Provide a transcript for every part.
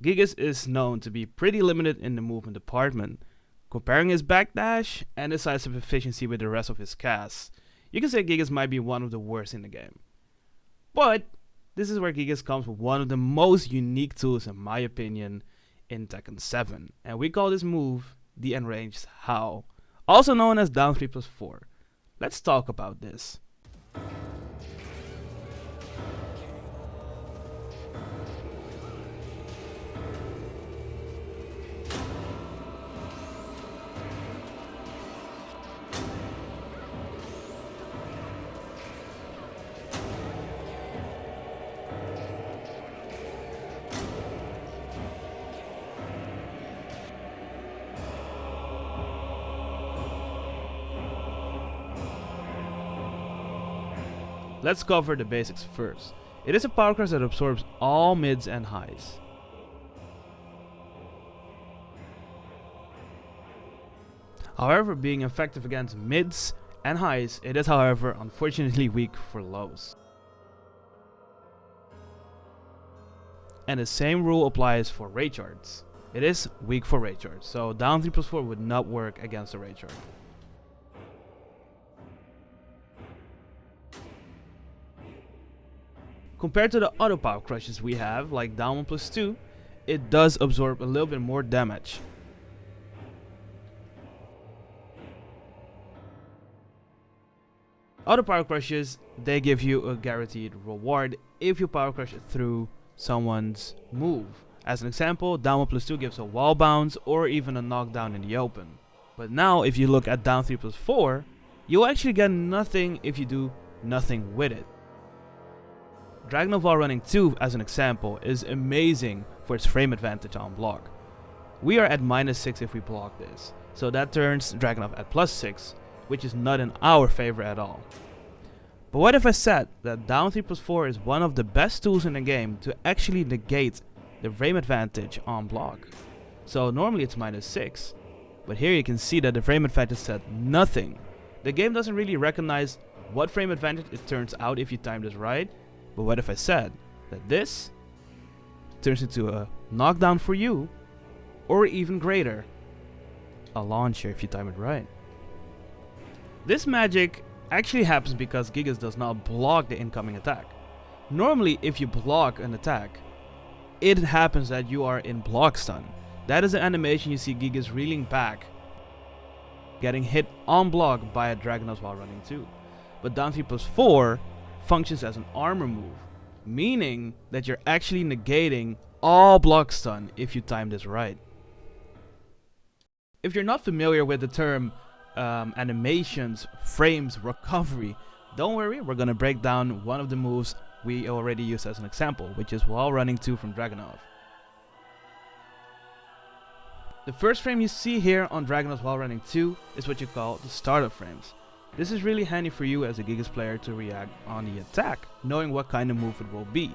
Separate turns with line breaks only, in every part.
Gigas is known to be pretty limited in the movement department. Comparing his backdash and his sidestep efficiency with the rest of his cast, you can say Gigas might be one of the worst in the game. But this is where Gigas comes with one of the most unique tools in my opinion in Tekken 7, and we call this move the Enraged How, also known as down 3+4. Let's talk about this. Let's cover the basics first. It is a power crush that absorbs all mids and highs. However, being effective against mids and highs, it is however unfortunately weak for lows. And the same rule applies for rage arts. It is weak for rage arts, so down 3+4 would not work against a rage art. Compared to the other power crushes we have, like down 1+2, it does absorb a little bit more damage. Other power crushes, they give you a guaranteed reward if you power crush through someone's move. As an example, down 1+2 gives a wall bounce or even a knockdown in the open. But now if you look at down 3+4, you'll actually get nothing if you do nothing with it. Dragon of Wall Running 2, as an example, is amazing for its frame advantage on block. We are at -6 if we block this, so that turns Dragunov at +6, which is not in our favor at all. But what if I said that down 3+4 is one of the best tools in the game to actually negate the frame advantage on block? So normally it's -6, but here you can see that the frame advantage said nothing. The game doesn't really recognize what frame advantage it turns out if you time this right. But what if I said that this turns into a knockdown for you, or even greater, a launcher if you time it right. This magic actually happens because Gigas does not block the incoming attack. Normally if you block an attack, it happens that you are in block stun. That is the animation you see Gigas reeling back, getting hit on block by a Dragunov while running 2. But down 3+4 functions as an armor move, meaning that you're actually negating all block stun if you time this right. If you're not familiar with the term animations, frames, recovery, don't worry, we're gonna break down one of the moves we already used as an example, which is while running 2 from Dragunov. The first frame you see here on Dragunov while running 2 is what you call the startup frames. This is really handy for you as a Gigas player to react on the attack, knowing what kind of move it will be.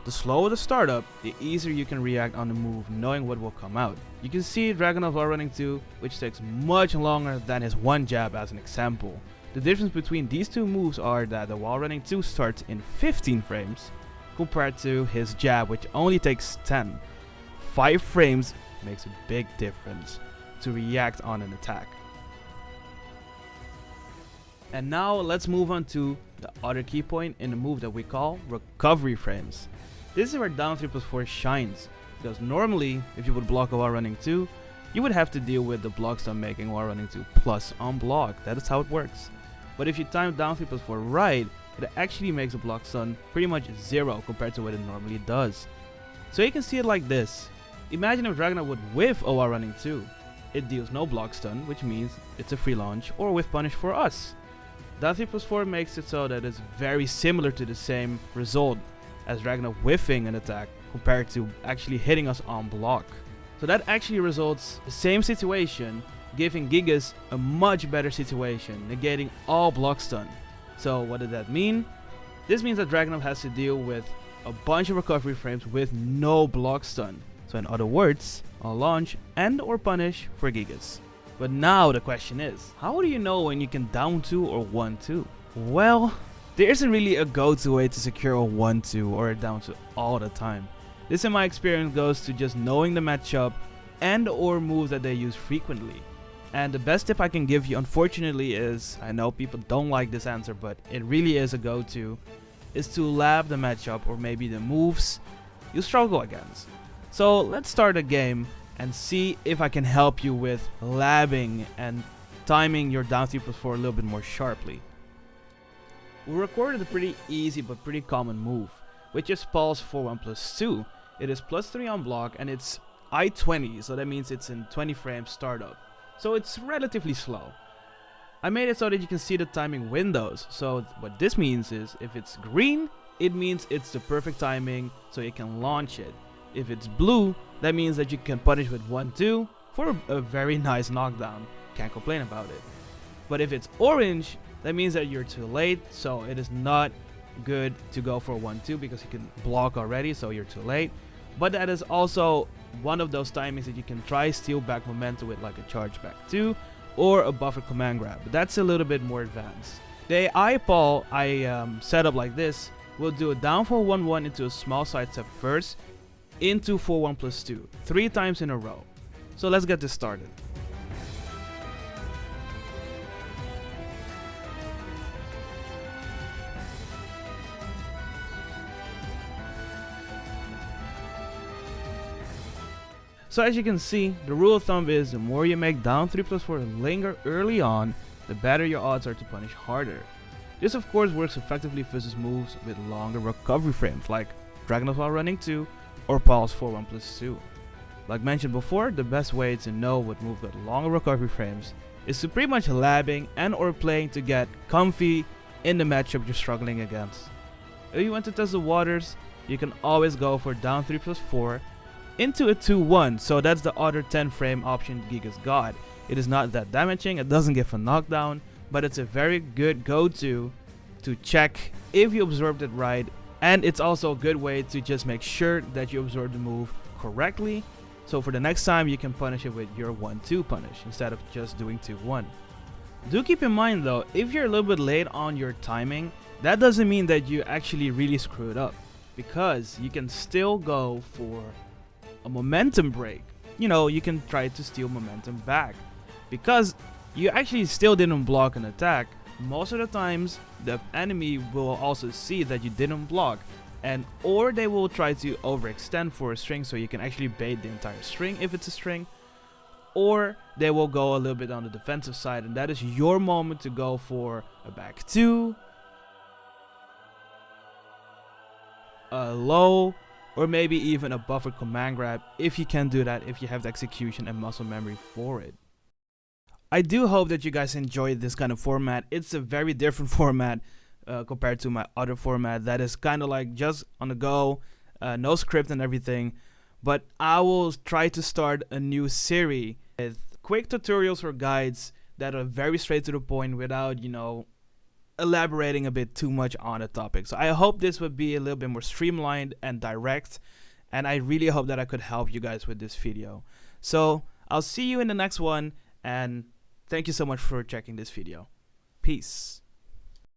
The slower the startup, the easier you can react on the move, knowing what will come out. You can see Dragunov while running 2, which takes much longer than his one jab as an example. The difference between these two moves are that the while running 2 starts in 15 frames, compared to his jab which only takes 10. 5 frames makes a big difference to react on an attack. And now let's move on to the other key point in the move that we call recovery frames. This is where down 3+4 shines, because normally if you would block a while running 2, you would have to deal with the block stun making while running 2 plus on block. That is how it works. But if you time down 3+4 right, it actually makes a block stun pretty much 0 compared to what it normally does. So you can see it like this. Imagine if Dragunov would whiff a while running 2. It deals no block stun, which means it's a free launch or whiff punish for us. Down 3+4 makes it so that it's very similar to the same result as Dragunov whiffing an attack compared to actually hitting us on block. So that actually results the same situation, giving Gigas a much better situation, negating all block stun. So what did that mean? This means that Dragunov has to deal with a bunch of recovery frames with no block stun. So in other words, a launch and or punish for Gigas. But now the question is, how do you know when you can down 2 or 1-2? Well, there isn't really a go-to way to secure a 1-2 or a down 2 all the time. This in my experience goes to just knowing the matchup and or moves that they use frequently. And the best tip I can give you, unfortunately, is, I know people don't like this answer, but it really is a go-to, is to lab the matchup or maybe the moves you struggle against. So let's start a game and see if I can help you with labbing and timing your down 3+4 a little bit more sharply. We recorded a pretty easy but pretty common move, which is pulse 4-1+2. It is +3 on block and it's I-20, so that means it's in 20 frames startup. So it's relatively slow. I made it so that you can see the timing windows. So what this means is if it's green, it means it's the perfect timing so you can launch it. If it's blue, that means that you can punish with 1-2 for a very nice knockdown. Can't complain about it. But if it's orange, that means that you're too late, so it is not good to go for 1-2 because you can block already, so you're too late. But that is also one of those timings that you can try steal back momentum with, like a charge back 2 or a buffer command grab. But that's a little bit more advanced. The AI Paul I set up like this will do a down 4-1-1 into a small sidestep first, into 4-1+2, 3 times in a row. So let's get this started. So as you can see, the rule of thumb is the more you make down 3+4 linger early on, the better your odds are to punish harder. This of course works effectively versus moves with longer recovery frames like Dragon while running 2 or pulse 4-1+2. Like mentioned before, the best way to know what move got longer recovery frames is to pretty much labbing and or playing to get comfy in the matchup you're struggling against. If you want to test the waters, you can always go for down 3+4 into a 2-1, so that's the other 10 frame option Gigas got. It is not that damaging, it doesn't give a knockdown, but it's a very good go-to to check if you absorbed it right, and it's also a good way to just make sure that you absorb the move correctly, so for the next time you can punish it with your 1-2 punish instead of just doing 2-1. Do keep in mind though, if you're a little bit late on your timing, that doesn't mean that you actually really screwed up, because you can still go for a momentum break. You know, you can try to steal momentum back because you actually still didn't block an attack. Most of the times the enemy will also see that you didn't block, and or they will try to overextend for a string so you can actually bait the entire string if it's a string, or they will go a little bit on the defensive side, and that is your moment to go for a back 2, a low, or maybe even a buffer command grab if you can do that, if you have the execution and muscle memory for it. I do hope that you guys enjoyed this kind of format. It's a very different format compared to my other format that is kind of like just on the go, no script and everything. But I will try to start a new series with quick tutorials or guides that are very straight to the point without, you know, elaborating a bit too much on the topic. So I hope this would be a little bit more streamlined and direct, and I really hope that I could help you guys with this video. So I'll see you in the next one, and thank you so much for checking this video. Peace.